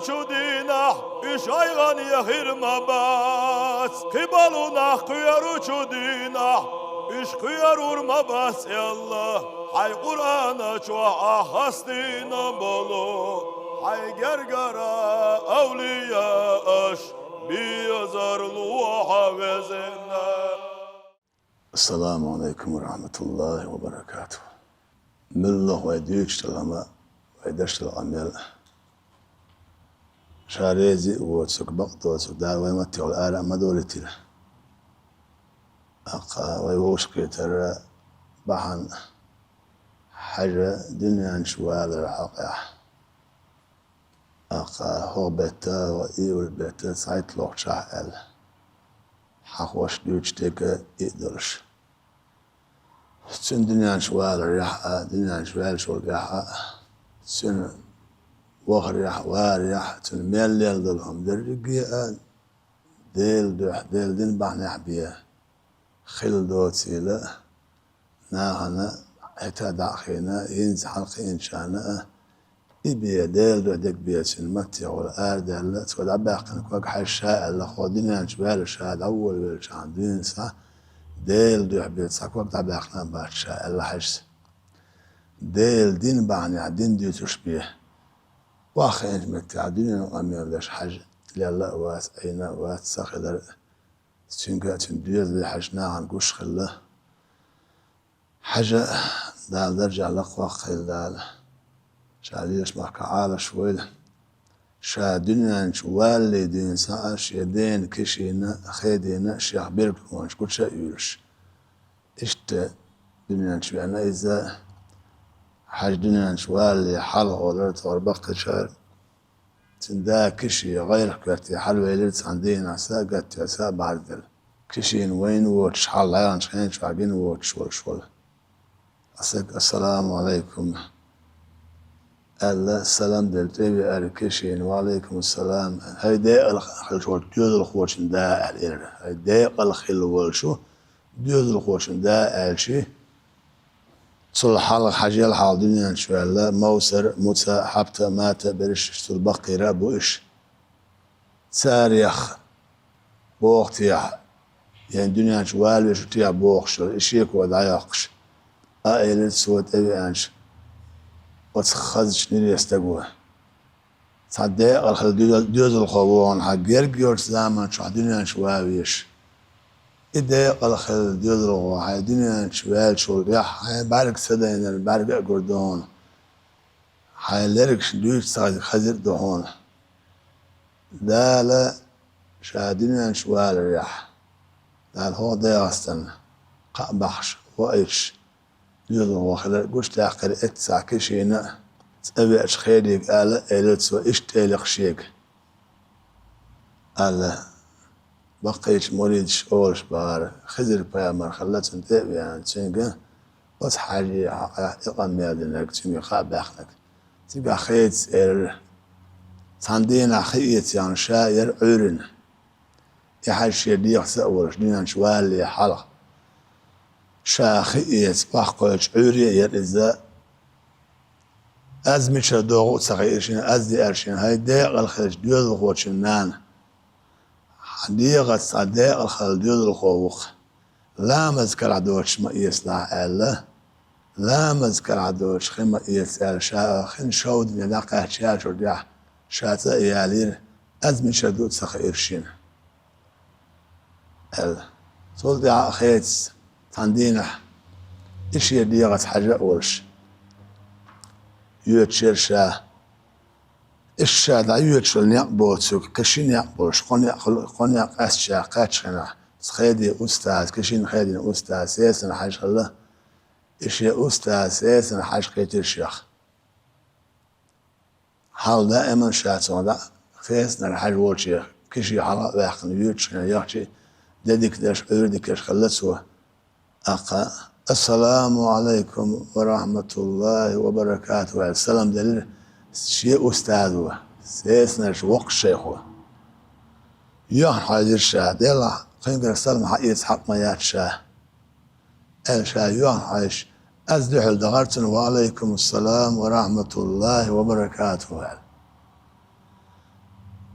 çudina iş aygan yahirma bas Kibaluna kıyarı çudina iş kıyar urma bas Allah Hay Kur'an'a çoğa hastina bolu Hay gergara avliya aş Biyazarlu havezine Esselamu Aleyküm ve Rahmetullahi ve Berekatuhu. Millah ve düğüştelama ve deştel amel. Şarezi ve tsuk bakto tsuk dar ve matti ol ala madoletiyle. Aqa ve voşketara bahan haja dünyanın şuvalı haqqa. Aqa hobbeta ve iyul beta sayt lokşah el. Haqwaş düğüşteke idolş. Sün dünyanın şuvalı yaha, dünyanın şuvalı şol yaha. Sün vahır yaha, var yaha. Sün mellel dolhum dergiye del din bahne ahbiye. Khil dotiyle nahana heta dakhina yinz halqi inşana ibiye del dek biye sün matti ol erdelle tsoda baqin kwak hasha alla khodina şuvalı şad awwal vel şan dünsa ديل دو حبيت ساكوك طبعنا باشا الله حجز ديل دين بعني عدين ديو تشبيه واخي انت متعدين وامير ليش حج لا واس اينا واس ساخدر سنقات ديوز اللي حجنا عن قوش خله حاجة دال درجع لقوة خيل دال شاليش محكا عالة شويل شا دنيا شوالي دين ساش يدين كشينا خيدينا شيخ بيركون كل شيء يولش اشت دنيا شوانا إذا حاج دنيا شوالي حلق ولرت وربق شهر تندا كشي غير كرتي حلوة لرت عندنا ساقت يا ساب عدل كشين وين ووتش حل عيان شخين شواقين ووتش شول السلام عليكم الله السلام دلتوي أركشين وعليكم السلام هيدا الخلشول ديوز الخوشن دا الإير هيدا الخلولشو ديوز الخوشن دا الشي صلح حال حاجة الحال دنيا إن شاء الله موسر موسى حبتا مات برش البقرة بوش ساريخ بوقتيح يعني دنيا إن شاء الله شو تيا بوقش إشيك ودعيقش آئلة سوت أبي أنش وتخذش نيل يستقوه صدق الخل ديوز الخوون حجر جورج زمان شو الدنيا شوابيش إذا الخل ديوز الخوون الدنيا شوال شو يح بارك سدين بارك قردون حيلرك شدوش صاد خزر دهون دالا شادين شوال الريح دال هو ده أصلا قبحش وإيش ديوز الخوون خلر قش تأخر اتساكشينا تبي أشخيرك على إلتس وإيش تلق شيك على بقيش مريدش أولش بار خزر بيامر خلت تبي يعني تشينك بس حاجة يقام ميادنك تشينك خابخنك تبقى خيت تندين خيت يعني شاير عورن يحاج يديق سأولش دينا شوالي حلق شاخيت بحقولش عوري يرزا از میشه دوغو سقیرشین از دیارشین های دیق الخلج دیوز الخوشن نان دیق صدق الخل دیوز الخوخ لا مذكر عدوش ما يسلع الله لا مذكر عدوش خما يسال شا خن شود يلاقى شا شرجع شاتا يالير از میشه دو سقیرشین الله صول دي خيت تندينه ايش يديغت حاجه اولش يوتشير شا الشا دا يوتشل نيقبوتسوك كشين يقبوش قون يقاس شا قاتشنا خيدي أستاذ كشين خيدي أستاذ سيسن حاج الله إشي أستاذ سيسن حاج قيت الشيخ حال دائما شاتون دا فيسن الحاج ووتشيخ كشي حلا باقن يوتشنا يحشي ديك داش أردكش خلتسوه أقا السلام عليكم ورحمة الله وبركاته السلام دليل شيء أستاذه سيسنا شوق الشيخه يوم حاضر شاه ديلا خلينا السلام حقيقة حق ما ياتشاه الشاه يوم حاش أزدح الدغرتن وعليكم السلام ورحمة الله وبركاته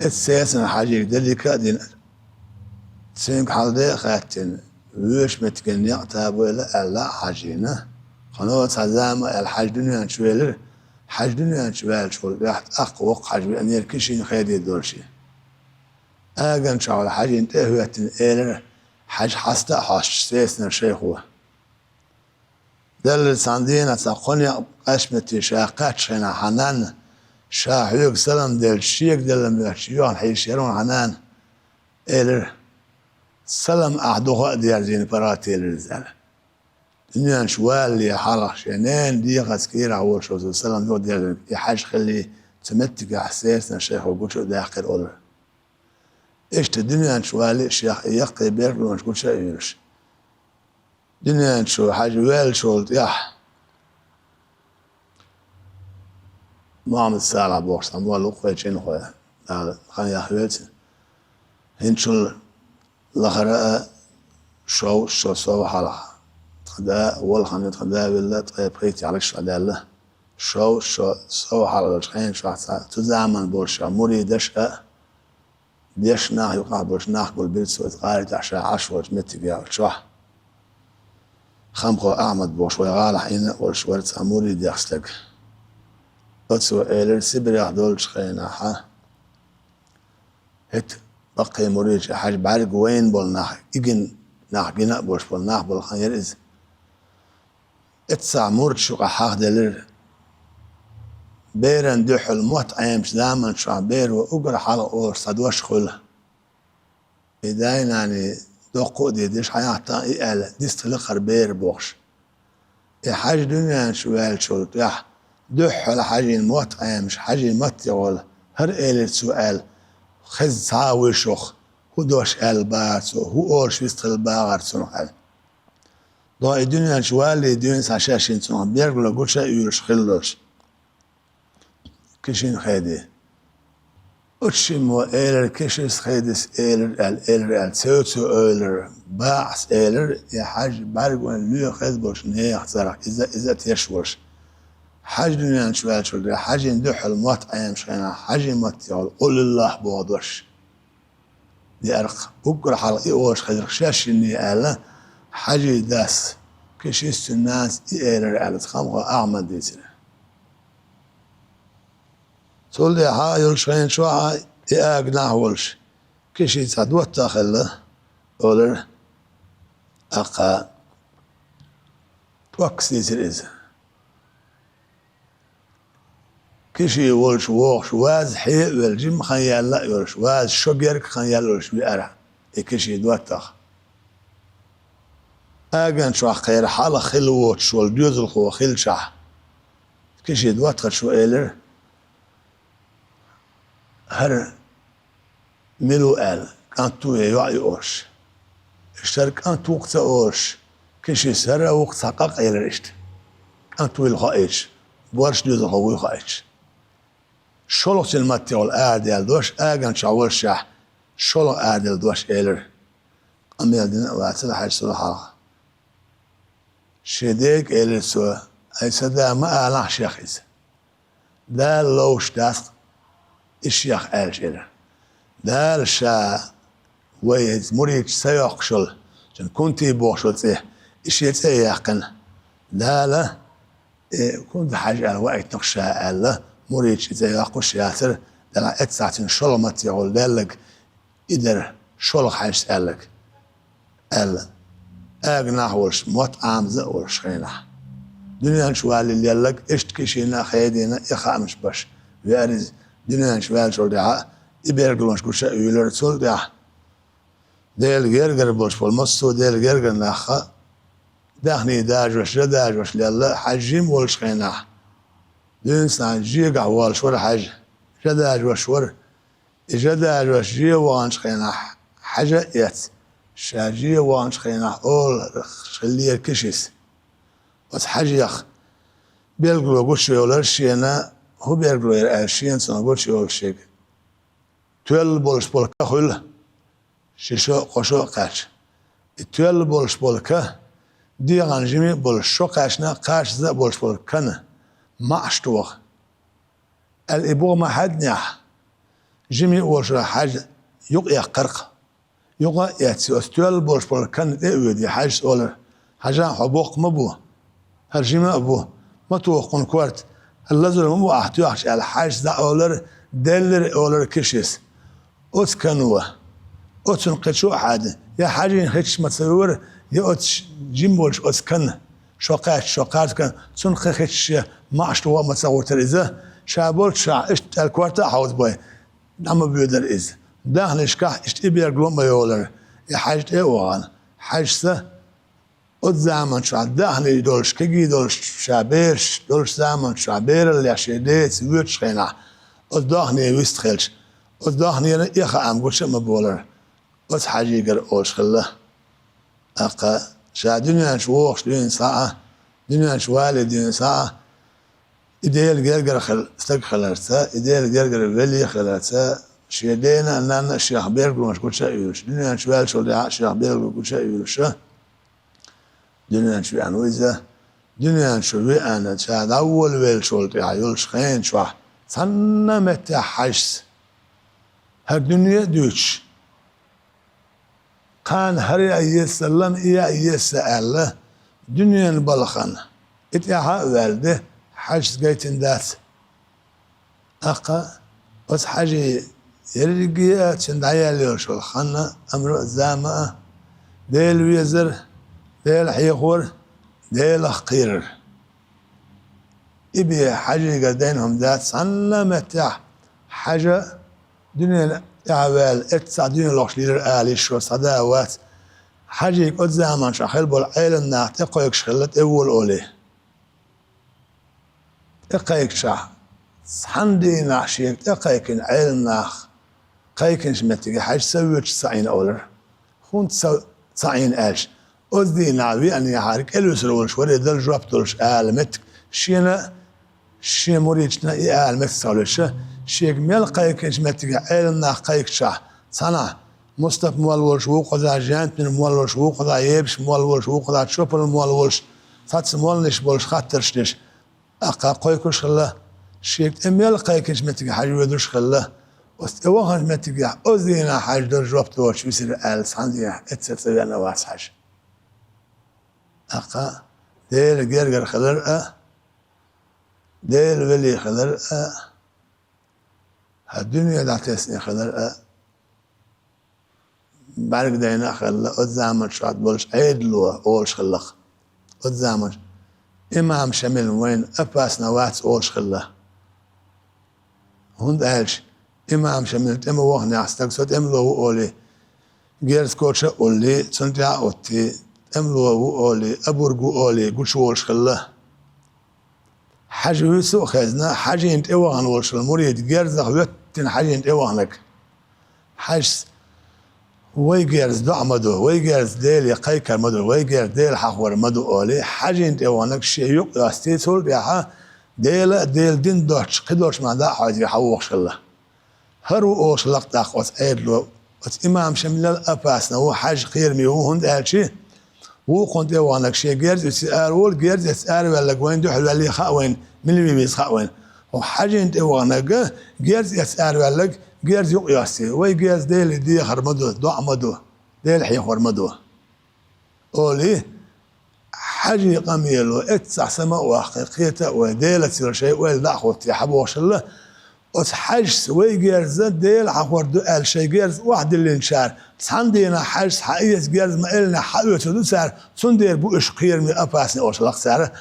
السياسة حاجة دلك دين تسينك حالدي خاتين ويش متكن يقتاب ولا لا حاجينا خنوات عزام الحاج دنيا شويلر حاج دنيا شويل شغل راحت أقوى حاج بأن يركشين خيدي دولشي أجن شغل حاج انتهوا تنقلر حاج حستا حاش سيسنا شيخوه دل ساندينا تقنيا قشمتي شاقات شينا حنان شاحيوك سلام دل شيك دل ميشيون حيشيرون حنان إلر سلام أحدوها ديال زين براتي الرزالة دنيا شوال لي حالة شينين دي غسكير عور شو سلام يو ديال يحاج خلي تمتك أحساسنا شيخ وقول شو داخل أولر إيش الدنيا شوال شيخ يقي بيرك لو نقول شيء يرش دنيا شو حاج ويل شو يح محمد سالع بوش أموال وقوي شين خويا هذا خان يا حبيبتي هنشل لخراء شو سو حلا تخدا والخان تخدا بالله طيب قيتي على الشعدالة شو سو حلا الخين شو تزامن بوش مريدش ديش ناح يقع بوش ناح قول بيت سويت قاري عشان عشوة متي بيا شوح خمقو أحمد بوش ويغال حين والشورت مريد يخسلك تسوى إيلر سبريح دول شخينا حا هت بقي مريج حاج بعرق وين بول ناح إجن ناح جنا بوش بول ناح بول خير إز اتسع مرد شو قحاق دلر بيرن دحل موت عيمش دامن شو بير وأقر حلق أور صدوش خله إداين يعني دوقو ديش حياتا إيال ديستلقر بير بوش حاج دنيا شوال شو يح دحل حاجين موت عيمش حاجين مت يقول هر إيل سؤال خز ساوي شخ هو دوش البارسو هو أورش يستل بارسو نحل دو الدنيا شوالي دنيا ساشاشين سنو بيرغلو قول شيء يورش خلوش كشين خيدي أتشمو إيلر كشيس خيدس إيلر سوتو إيلر باعس إيلر يا حاج بارغوان ليو خيد بوش نهي اخترق إذا تيشوش حاج دنيا شوال شو حاج ندح الموت أيام شينا حاج موت يقول قل الله بوضوش دي أرق بكرة حلقي أوش خير شاش إني ألا حاج داس كشيس الناس إيلر على تخمغ أعمد ديسنا تقول لي هاي الشين شو هاي إياقنا هولش كشيس عدوات تاخله أولر أقا توكس ديسر إذا كشي ولش ووخش واز حيل والجيم خيال لا يولش واز شجرك خيال يولش بيأرع كشي دواتخ أجن شو خير حالة خلوت شو الجوز الخو خيل شح كشي دواتخ شو إيلر هر ملو آل كان تو يوعي أوش اشترك كان تو وقت أوش كشي سر وقت حقق إيلر إشت كان تو الخائش بورش جوز الخو يخائش شلوك المتي والآدل دوش آجن شاول شح شلوك آدل دوش إيلر أمي الدين واتل حاج صلحة شديك إيلر سوا أي سدا ما أعلح شيخيز دا لوش داس الشيخ آلش إيلر دا الشا ويز مريج سيوق شل جن كنتي بوشل تيه إشي تيقن دا لا كنت حاجة على وقت نقشا ألا مريج إذا يقوش ياسر دلع اتساعتين شلمت يقول دالك إدر شلق حاج سألك ألا أغناه ولش موت عامزة ولش خيناه دنيا شوال اللي يلك اشتكشينا خيدينا يخامش باش ويارز دنيا شوال شول دعاء يبيرقلونش كل شيء يولر تسول دعاء ديل غيرغر بولش بالمصو ديل غيرغر ناخا داخني داجوش داجوش لله حجيم ولش خيناه دين سان جيق عوال شور حاجة جداج وشور جداج وشجي وانش خينا حاجة يات شاجي وانش خينا أول خليه الكشيس بس حاجة يخ بيلقوا قوش يولر شينا هو بيلقوا يرأشين سنة قوش يول شيك تويل بولش بولكا خل شيشو قشو قاش تويل بولش بولكا دي غنجمي بولش شو قاشنا قاش ذا بولش بولكنا ما أشتوخ الإبوغ ما حد نيح جميع وش حاج يقيا قرق يقا ياتي استوال بولش بول كان يودي حاج أولر حاجة حبوق مبوه هالجماع أبوه ما توقن كوارت اللازل مبو أحتياج على حاج ذا أولر دلر أولر كشيس أوت كانوا أوت نقشوا حد يا حاجة نخش متصور يا أوت جيمبولش أوت كان شقات كان تنخش ما عشتوا ما تصور تريزه شابول شع إشت الكوارتا حوض باي نعم بيودر إز ده هنشكح إشت إبير قلوم بيولر يا حاجة إيه وغان حاجة أوت زمان شع ده هنيدولش كجي دولش شابيرش دولش زمان شابير اللي عشيدات سويتش خينا أوت ده هني ويستخلش أوت ده هني يخا أم قلش ما بولر أوت حاجة يقر أولش خله أقا شا دنيا شوخ دنيا ساعة دنيا شوالي دنيا ساعة إديل قرقر خل استقخلرتا إديل قرقر ولي خلرتا شيدينا أننا الشيخ بيرقل مش كل شيء يقولش دنيا شوال شو اللي الشيخ بيرقل كل شيء يقولش دنيا شو عن ويزة دنيا شو أنا شاد أول ويل شو اللي يقولش خين شو صنع متى حجز هالدنيا دوتش كان هري يسلم إياه يسأل دنيا البلخان إتياها والده حاجز قيتن ذات أقا بس حاجة يرجع تند عيالي شو الخانة أمر زامة ديل ويزر ديل حيخور ديل خقير إبي حاجة قدينهم ذات صنع متاح حاجة دنيا عوال اتسع دنيا لوش لير آلي شو صداوات حاجة قد زمان شخيل بول عيل الناح تقويك شخلت اول أولي اقايك شح حندي ناشيك اقايك عيل الناح قايك شمتك حاج سويتش سعين أولر خون سعين آلش أذي نعوي أن يحارك الوسرولش وري دل جربتولش آلمتك شينا شي مريجنا آلمتك سولش شيك ميل قايك شمتك عيل الناح قايك شح صنع مصطفى مولولش وقضى جانت من مولولش وقضى يبش مولولش وقضى شوبل مولولش فاتس مولنش بولش خاطرش نش أقا قايكوش خلا شيك أميال قايكش متك حاج ودوش خلا واستواهن متك أذينا حاج در جوبت وش يصير آل صندي اتسوي أنا واس حاج أقا ديل جرجر خلر ديل ولي خلر هالدنيا دعتسني خلر بعرق دينا خلا قدامن شاد بولش عيدلو أولش خلق قدامن إمام شمل وين أباس نوات أولش خلا هند ألش إمام شمل إما وحنا استقصد إملو أولي جيرس كوتشا أولي تنتع أوتي إملو أولي أبورجو أولي قلش أولش خلا حاجة يسوع خزنا حاجة أنت إيوان أولش المريد جيرس أخوتين حاجة أنت إيوانك حاجة ويجرز دعمدو ويجرز ديل يقيكر مدو ويجرز ديل حخور مدو أولي حاجة أنت وانك شيء يق يستيسول ياها ديل دين دوش قدوش مع دا حاجة يحوقش الله هرو أوش لقطاق وتعيدلو إمام شمل الأباسنا هو حاجة خير ميهو هند ألشي هو كنت وانك شيء جرز يسأل وول جرز يسأل ولا قوين دوح ولا خاوين من اللي بيميز خاوين وحاجة أنت وانك جرز يسأل ولا جيرز يقياسي وي جيرز ديل دي خرمدو دع مدو ديل حيخور مدو أولي حاجة قميلو اتسع سماء وحقيقيته وديل تصير شيء ويل دعوتي حبوش الله وتحجس وي جيرز ديل حخور دو قال شيء جيرز واحد اللي انشار عندنا حجس حقيقة جيرز ما إلنا حقيقة دو سعر سندير بو إشقير من أباسني أوش لق سعر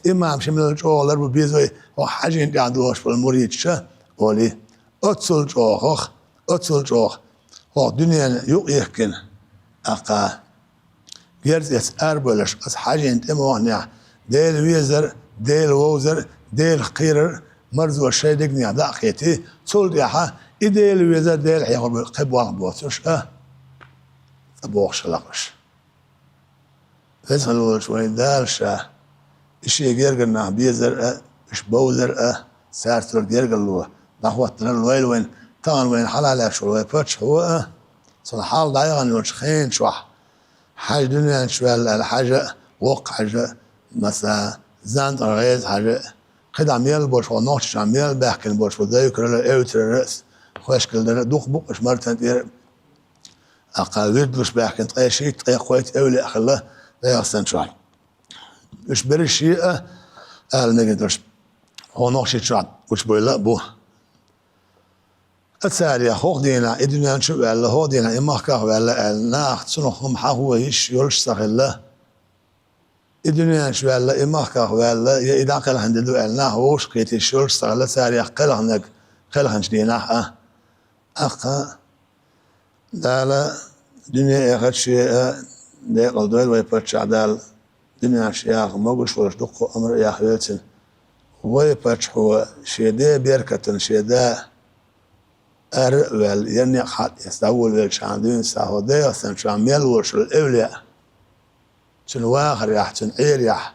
إمام شمل الجوالر ببيزوي وحاجة انت عندوش بالمريد شا أولي أتصل جوخ هو دنيا يقيكن أقا جرز يسأر بلش أس حاجة انت موانع ديل ويزر ديل ووزر ديل خيرر مرز والشي دقني داقيتي تصل ديحا إديل ويزر ديل حيقول قبوان بوتش أبوخش لقش فيسأل شوي دالشا إشي جيرقنا بيزر إش بوزر سارتر جيرقلوه نحوتنا الويل وين طبعا وين حلال شو ويبتش هو صنحال ضايغن وشخين شوح حاجة دنيا شوال الحاجة وق حاجة مثلا زاند غيز حاجة قد عميل بوش ونوش عميل بحكن بوش وذيكر الأوتر رأس خوش كل دوخ بقش مرتين تير أقاويد لش بحكي تقيشي تقيقويت أولي أخلا لا يحسن شعر وش برشيء المجدرش هو نقشي شعر وش بيلا بوه الثانية خوخ دينا إدنا نشوف على هو دينا إما كه على الناخ سنخم حهو يش يرش سخلا إدنا نشوف على إما كه على إذا قال هندلو على هوش كيت يشرش سخلا ثانية قال هنك قال هنش دينا أقا دالا دنيا أخذ شيء ده قدوة ويبتش عدال دنيا شيء ما قش ورش دق أمر يا خيلتن ويبتش هو شيء ده بيركتن شيء ده أرول يعني حد يستول بالشاندين ساهو ده أصلا شامل ورش الأولياء شنو آخر يح شنو عير يح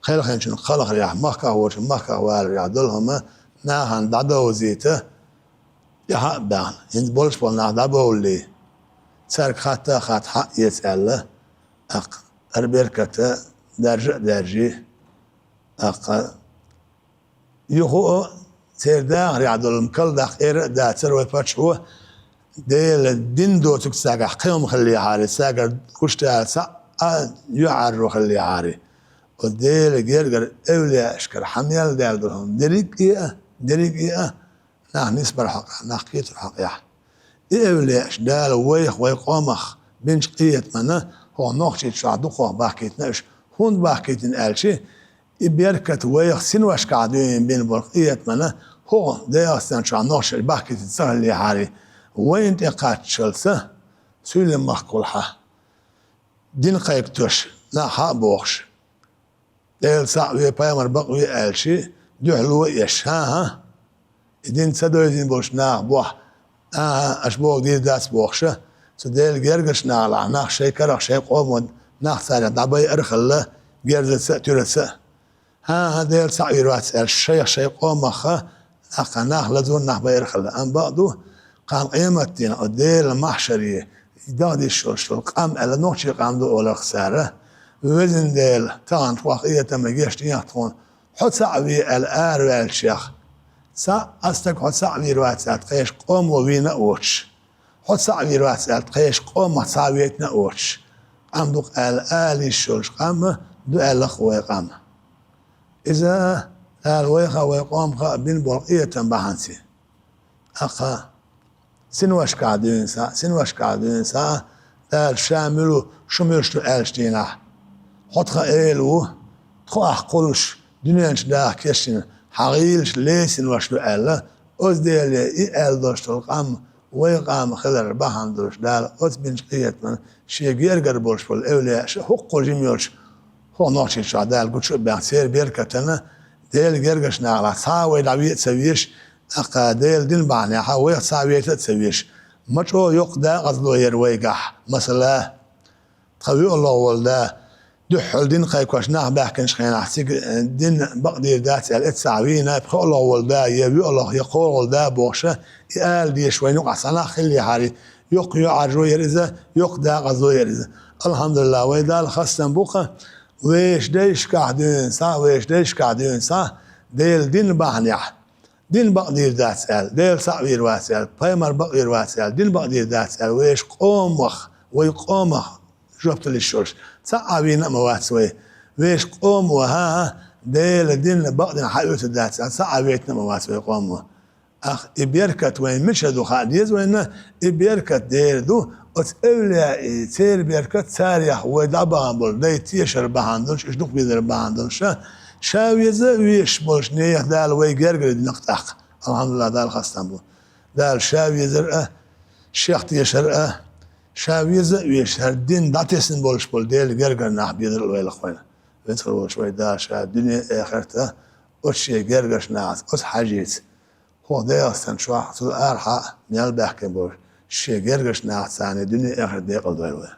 خلق شنو خلق يح مكة ورش مكة واريح دلهم ناهن دعو زيته يحق بان إنت بولش بالنا دعو لي سارك خاطة خات حق يسأله أق أربيركته درجة أق يخو سير دا رياض المكل دا خير دا تروي باتش هو ديل الدين دو تكساق حقيهم خلي عاري ساقر كشتا سا يعرو خلي عاري وديل جيرجر أولي أشكر حميال دال دلهم دريك إيه نح نسبر حق نحكيت الحق يح أولي أش دال ويخ ويقومخ بنش قية منه هو نوخشي تشعدوخوه باحكيت ناش هون باحكيت نقالشي بيركت ويخ سنوش قاعدين بين برقية منه هو ده أصلا شان نوش باحكيت تسهل لي حالي وين تقعد شلسه سوي مخقولها دين قيقتوش لا حق بوخش ديل ساعوية بايمر بقوي ألشي دحلو يشها دين سدو دين بوش ناخ بوح أشبوك دي داس بوخشه سديل جرجش ناغلا ناخ شي كرخ شي قوم ناخ سالي دعباي أرخله جرزة سأتورسه ديل سعوي روات الشيخ شي قوم أخه ناخ لزون ناخ باي أرخله أم بعضو قام قيمتين ديل محشرية دادي الشرشل قام على نوشي قام دو أولا خسارة وزن ديل تان واقعية مجيش نياتون حد سعوي الآر والشيخ أستك حد سعوي روات قيش قوم وبينا أوش حد سعوي روات قيش قوم سعويتنا أوش قام دوق الآلي الشرش قام دو الأخوة قام إذا الويخة ويقوم بين برقية بحنسي أقا سنوش قاعدين سا الشاملو شميرشتو ألشتينا حد إيلو تخوح قلش دنيانش دا كيشتين حقيلش ليسن وشتو ألا أز ديالي إي أل دوشتو القام ويقام خلال بحن دوش دال أز بنش قيت من شي جيرجر بولش بول أولياء حقو جميلش هو نوشي شعدال قد شو بيعسير بيركتنا ديل جيرجش ناغلا ساوي دعوية تسويش أقا ديل دين بعني حاوي ساوي تسويش مچو يقدا غزلو يرويقح مثلا تخوي الله والدا دحل دين قايكوش ناح باحكنش خينا حسيك دين بقدير دات الاتساوينا بخو الله والدا يبي الله يقول والدا بوخشه يقال دي شوي نقع سنة خلي حاري يقيو عرجو يرزا يقدا غزلو يرزا الحمد لله ويدا الخصن بوقه ويش ديش قاعدين سا ديل دين بحنيح دين بقدير دات ديل سعوير واسال بايمر بقدير واسال دين بقدير دات ويش قومخ ويقومخ جبت للشرش سعوينا مواسوي ويش قوم وها ديل دين بقدر حيوت دات سعويتنا مواسوي قوم أخ إبيركت وين مشهدو خاديز وين إبيركت دير دو أتأولى تير بيركت ساريح ودعبان بول داي تيشر بهاندونش إشدوك بيدر بهاندونش شاويزة ويش بولش نيخ دال ويجرجر نقطع الحمد لله دال خاصة بول دال شاويزة شيخ تيشر شاويزة ويش هالدين داتيسن بولش بول ديل جرجر ناح بيدر الويل أخوينا بيدخل شوي دا شا الدنيا آخرتها أشي جرجرش ناس أس حاجيت هو ده أصلا شو أحسن أرحى من البحكي بول شيء جرجش ناس ثاني الدنيا آخر دقيقة الويل